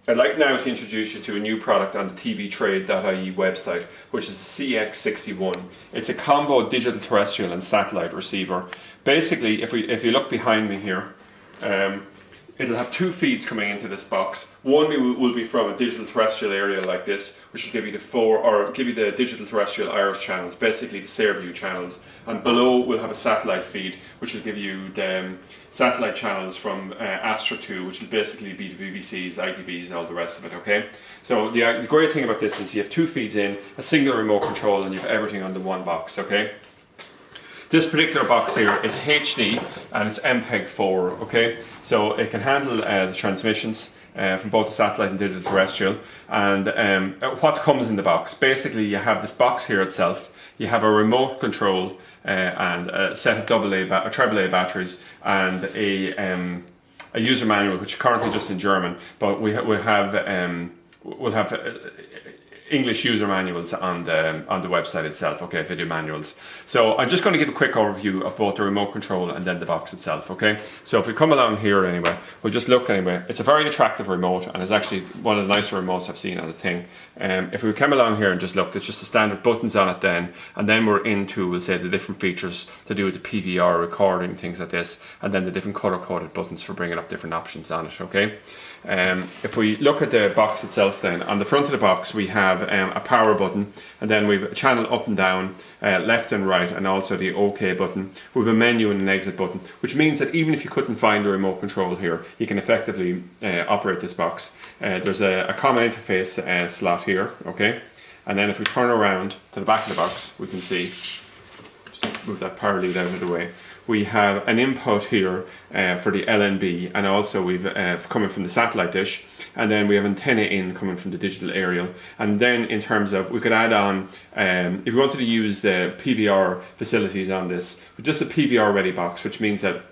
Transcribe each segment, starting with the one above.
I'd like now to introduce you to a new product on the tvtrade.ie website, which is the CX61. It's a combo digital terrestrial and satellite receiver. Basically, if you look behind me here, it'll have two feeds coming into this box. One will be from a digital terrestrial area like this, which will give you the digital terrestrial Irish channels, basically the Sairview channels. And below we'll have a satellite feed, which will give you the satellite channels from Astra 2, which will basically be the BBCs, ITVs, all the rest of it, okay? So the great thing about this is you have two feeds in, a single remote control, and you have everything under one box, okay? This particular box here, it's HD and it's MPEG-4, okay? So it can handle the transmissions from both the satellite and digital terrestrial. And what comes in the box? Basically, you have this box here itself. You have a remote control and a set of AAA batteries and a user manual, which is currently just in German, but we'll have English user manuals on the website itself, okay, video manuals. So I'm just going to give a quick overview of both the remote control and then the box itself, okay? So if we come along here anyway, we'll just look anyway. It's a very attractive remote and it's actually one of the nicer remotes I've seen on the thing. If we come along here and just look, there's just the standard buttons on it then, and then we're into, we'll say, the different features to do with the PVR recording, things like this, and then the different color-coded buttons for bringing up different options on it, okay? If we look at the box itself then, on the front of the box we have a power button, and then we have a channel up and down, left and right, and also the OK button. We have a menu and an exit button, which means that even if you couldn't find a remote control here, you can effectively operate this box. There's a common interface slot here, okay? And then if we turn around to the back of the box, we can see, just move that power lead out of the way, we have an input here for the LNB, and also we've coming from the satellite dish, and then we have antenna in coming from the digital aerial. And then in terms of, we could add on, if we wanted to use the PVR facilities on this, just a PVR ready box, which means that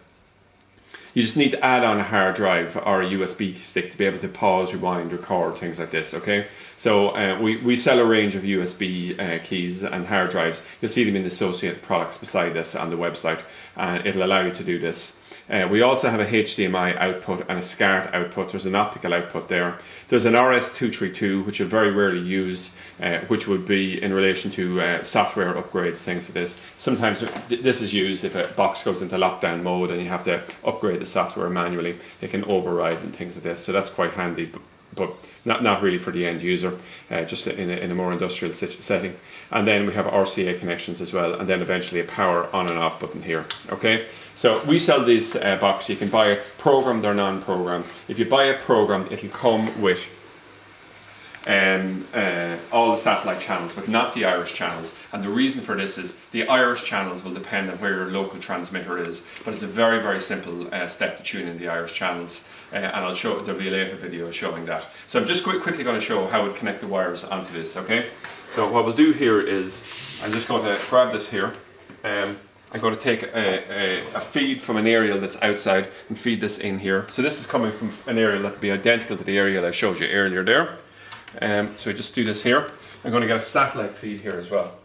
you just need to add on a hard drive or a USB stick to be able to pause, rewind, record, things like this, okay? So we sell a range of USB keys and hard drives. You'll see them in the associated products beside this on the website, and it'll allow you to do this. We also have a HDMI output and a SCART output. There's an optical output there. There's an RS-232, which you'll very rarely use, which would be in relation to software upgrades, things like this. Sometimes this is used if a box goes into lockdown mode and you have to upgrade the software manually. It can override and things like this, so that's quite handy, but not really for the end user, just in a more industrial setting. And then we have RCA connections as well, and then eventually a power on and off button here, okay? So we sell this box. You can buy it programmed or non-programmed. If you buy a program, it'll come with all the satellite channels, but not the Irish channels. And the reason for this is the Irish channels will depend on where your local transmitter is, but it's a very, very simple step to tune in the Irish channels. And I'll show, there'll be a later video showing that. So I'm just quickly going to show how to connect the wires onto this, okay? So what we'll do here is, I'm just going to grab this here. I'm going to take a feed from an aerial that's outside and feed this in here. So this is coming from an aerial that will be identical to the aerial I showed you earlier there. So I just do this here. I'm going to get a satellite feed here as well.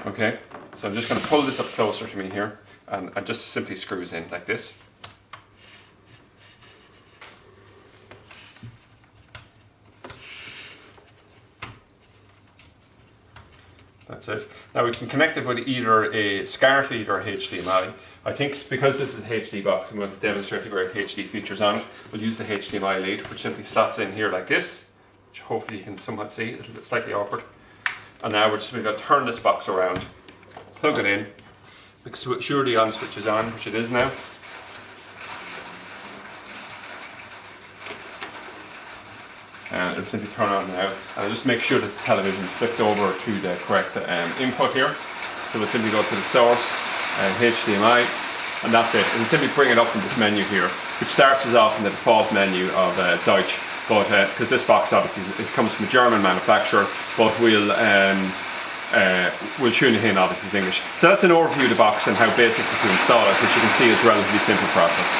Okay, so I'm just going to pull this up closer to me here, and it just simply screws in like this. That's it. Now we can connect it with either a SCART lead or a HDMI. I think because this is a HD box, I'm going to demonstrate the great HD features on it. We'll use the HDMI lead, which simply slots in here like this, which hopefully you can somewhat see, a little bit slightly awkward. And now we're just going to turn this box around, plug it in, make sure the on switch is on, which it is now. And it'll simply turn on now, and I'll just make sure that the television is flipped over to the correct input here. So we'll simply go to the source, HDMI, and that's it. And we'll simply bring it up in this menu here, which starts us off in the default menu of Deutsch, but because this box obviously it comes from a German manufacturer, but we'll tune it in obviously as English. So that's an overview of the box and how basically to install it, which you can see is a relatively simple process.